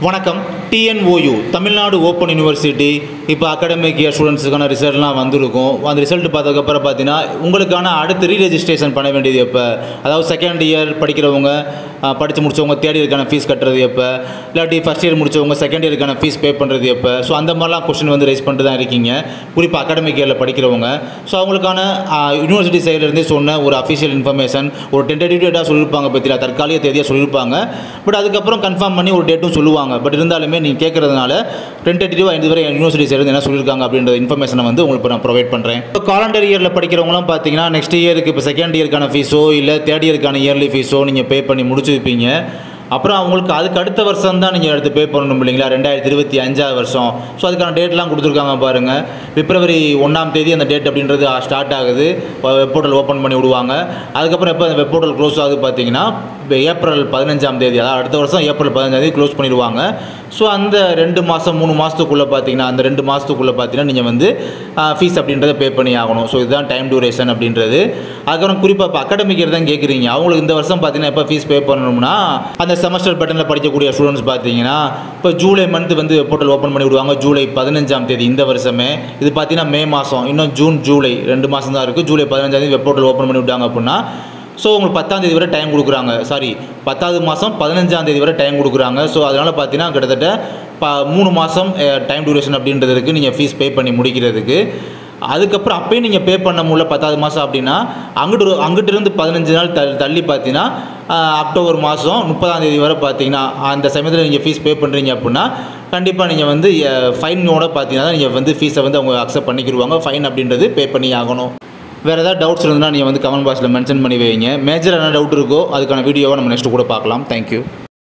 வணக்கம். TNOU Tamil Nadu open university இப்போ academic year ஸ்டூடெண்ட்ஸுக்கான ரிசல்ட்லாம் வந்திருக்கும். அந்த ரிசல்ட் பார்த்ததுக்கப்புறம் பார்த்தீங்கன்னா உங்களுக்கான அடுத்து ரீரெஜிஸ்ட்ரேஷன் பண்ண வேண்டியது எப்போ, அதாவது செகண்ட் இயர் படிக்கிறவங்க படித்து முடித்தவங்க தேர்ட் இயருக்கான ஃபீஸ் கட்டுறது எப்போ, இல்லாட்டி ஃபஸ்ட் இயர் முடித்தவங்க செகண்ட் இயருக்கான ஃபீஸ் பே பண்ணுறது எப்போ. ஸோ அந்த மாதிரிலாம் கொஸ்டின் வந்து ரைஸ் பண்ணிட்டு தான் இருக்கீங்க, குறிப்பாக அகாடமிக் இயரில் படிக்கிறவங்க. ஸோ அவங்களுக்கான யூனிவர்சிட்டி சைட்லேருந்தே சொன்ன ஒரு அஃபிஷியல் இன்ஃபர்மேஷன், ஒரு டென்டேட்டிவ் டேட்டாக சொல்லியிருப்பாங்க, பற்றியா தற்காலிக தேதியாக சொல்லியிருப்பாங்க. பட் அதுக்கப்புறம் கன்ஃபார்ம் பண்ணி ஒரு டேட்டும் சொல்லுவாங்க. பட் இருந்தாலுமே நீங்கள் கேட்குறதுனால டென்டேட்டிவாக இந்த வரை யூனிவர்சிட்டி சைடு என்ன சொல்லியிருக்காங்க அப்படின்ற இன்ஃபர்மேஷனை வந்து உங்களுக்கு நான் ப்ரொவைட் பண்ணுறேன். இப்போ காலண்டர் இயரில் படிக்கிறவங்களாம் பார்த்தீங்கன்னா நெக்ஸ்ட் இயருக்கு இப்போ செகண்ட் இயருக்கான ஃபீஸோ இல்லை தேர்ட் இயருக்கான இயர்லி ஃபீஸோ நீங்கள் பே பண்ணி முடிச்சிருப்பீங்க. அப்புறம் அவங்களுக்கு அதுக்கு அடுத்த வருஷம் தான் நீங்கள் எடுத்து பே பண்ணணும் இல்லைங்களா, 2025 வருஷம். ஸோ அதுக்கான டேட்லாம் கொடுத்துருக்காங்க பாருங்கள். பிப்ரவரி 1ஆம் தேதி அந்த டேட் அப்படின்றது ஸ்டார்ட் ஆகுது, வெப் போர்ட்டல் ஓப்பன் பண்ணி விடுவாங்க. அதுக்கப்புறம் எப்போ அந்த வெப் போர்ட்டல் க்ளோஸ் ஆகுது பார்த்தீங்கன்னா ஏப்ரல் 15ஆம் தேதி, அதாவது அடுத்த வருஷம் ஏப்ரல் 15ஆம் தேதி க்ளோஸ் பண்ணிடுவாங்க. ஸோ அந்த 2 மாதம் 3 மாதத்துக்குள்ளே பார்த்தீங்கன்னா அந்த 2 மாதத்துக்குள்ளே பார்த்தீங்கன்னா நீங்கள் வந்து ஃபீஸ் அப்படின்றத பே பண்ணி ஆகணும். ஸோ இதுதான் டைம் டியூரேஷன் அப்படின்றது. அதுக்கப்புறம் குறிப்பாக இப்போ அகாடமிக் இயர் தான் கேட்குறீங்க, அவங்களுக்கு இந்த வருஷம் பார்த்தீங்கன்னா எப்போ ஃபீஸ் பே பண்ணணும்னா அந்த செமஸ்டர் பேட்டர்னில் படிக்கக்கூடிய ஸ்டூடெண்ட்ஸ் பார்த்தீங்கன்னா இப்போ ஜூலை மந்த் வந்து போர்ட்டல் ஓப்பன் பண்ணி விடுவாங்க, ஜூலை 15ஆம் தேதி இந்த வருஷமே. இது பார்த்தீங்கன்னா மே மாதம், இன்னும் ஜூன் ஜூலை 2 மாதம் தான் இருக்குது. ஜூலை 15ஆம் தேதி வெப் போர்ட்டல் ஓப்பன் பண்ணி விட்டாங்க அப்படின்னா ஸோ உங்களுக்கு 10ஆம் தேதி வரை டைம் கொடுக்குறாங்க. 10வது மாதம் 15ஆம் தேதி வரை டைம் கொடுக்குறாங்க. ஸோ அதனால் பார்த்தீங்கன்னா கிட்டத்தட்ட 3 மாதம் டைம் டியூரேஷன் அப்படின்றதுக்கு நீங்கள் ஃபீஸ் பே பண்ணி முடிக்கிறதுக்கு. அதுக்கப்புறம் அப்போயும் நீங்கள் பே பண்ண முடியல 10வது மாதம் அப்படின்னா அங்கிட்டிருந்து 15 நாள் தள்ளி பார்த்தீங்கன்னா அக்டோபர் மாதம் 30ஆம் தேதி வரை பார்த்தீங்கன்னா அந்த சமயத்தில் நீங்கள் ஃபீஸ் பே பண்ணுறீங்க அப்படின்னா கண்டிப்பாக நீங்கள் வந்து ஃபைனோட பார்த்தீங்கன்னா நீங்கள் வந்து ஃபீஸை வந்து அவங்க அக்செப்ட் பண்ணிக்கிடுவாங்க. ஃபைன் அப்படின்றது பே பண்ணி ஆகணும். வேறு ஏதாவது டவுட்ஸ் இருந்தால் நீங்கள் வந்து கமெண்ட் பாக்ஸில் மென்ஷன் பண்ணி வைங்க. மேஜர் என்ன டவுட் இருக்கோ அதுக்கான வீடியோவை நம்ம நெக்ஸ்ட்டு கூட பார்க்கலாம். தேங்க்யூ.